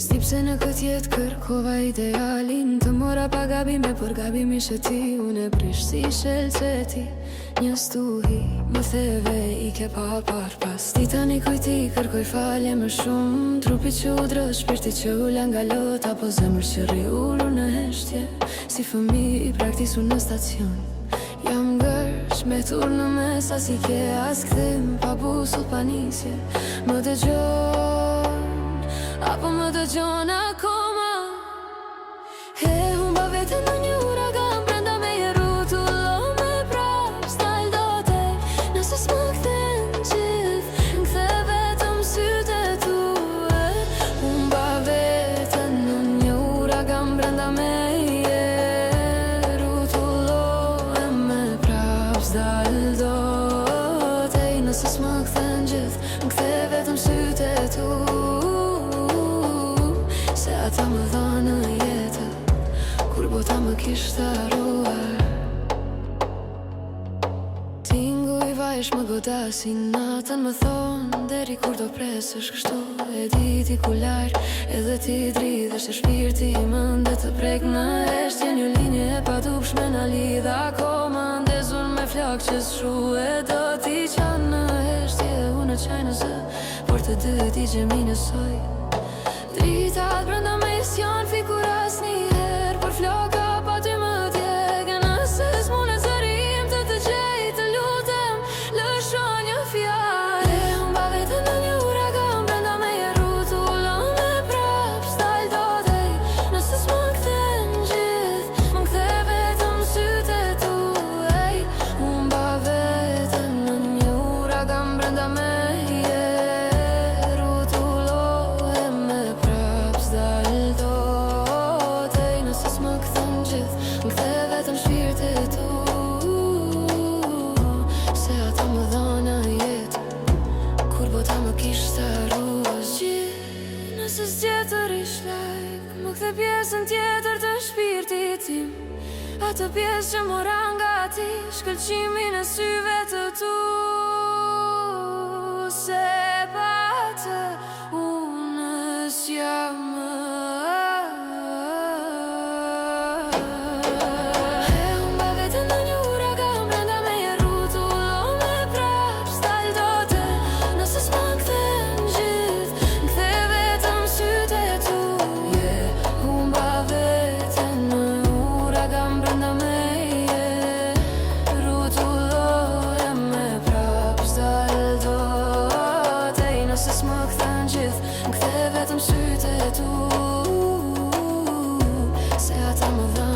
S'di pse në këtë jetë kërkova idealin. Të mora pa gabime, për gabim ishe ti. Unë e prish si shelceti, një stuhi më theve i ke pa par pas. Ti tani kujti, kërkoj falje më shumë. Trupi që u drë, shpirti që u lan nga lot. Apo zemër që rri ullu në heshtje, si fëmi i praktisu në stacion. Jam gërsh me tur në mes, as i ke as këthim, pa busull pa nisje. Më dëgjon, apo më dëgjon akoma. He humba vete në një uragan, brenda me je rutullo me prap. S'dal dote, nëse s'më kthen gjith, m'kthe vetëm sytë e tue. Humba vete në një uragan, brenda me je rutullo me prap. S'dal dote, nëse s'më kthen gjith, m'kthe vetëm sytë e tue. Se ata më dhanë jetë, kur bota më kishtë arruar. Tinguj vajesh më godasin natën, më thonë deri kur do presësh kështu. E diti ku larë, edhe ti dridhesh e shpirti mënde të prek në eshtje. Një linje e padupshme na lidha akoma, ndezur me flak që s'shu. E do t'i qanë në eshtje, unë qaj në zë, por të dy t'i gjemi në soj. Dritat brenda me janë figuras njëherë, por floka pa ty më djegë. Nëse s'mune zërim të të gjej, të lutem, lësho një fjallë. E humba vete në një uragan, brenda me je rutullo me prap. S'dal dotej, nëse s'më kthen gjith, më kthe vetëm sytë e tuaj. Humba vete në një uragan, brenda me nëse s'gjetër ish lajk, më kthe pjesën tjetër të shpirtit tim. Atë pjesë që mora nga ti, shkëlqimin e syve të tu. Se pa të unë s'jam më. E humba vete në një uragan, brenda me je rutullo me prap. S'dal dote, nëse s'më kthen gjith, m'kthe vetëm sytë e tuje. Humba vete në uragan, brenda me je rutullo me prap. S'dal dote, nëse s'më kthen gjith, m'kthe vetëm sytë e tu. Se ata më dhanë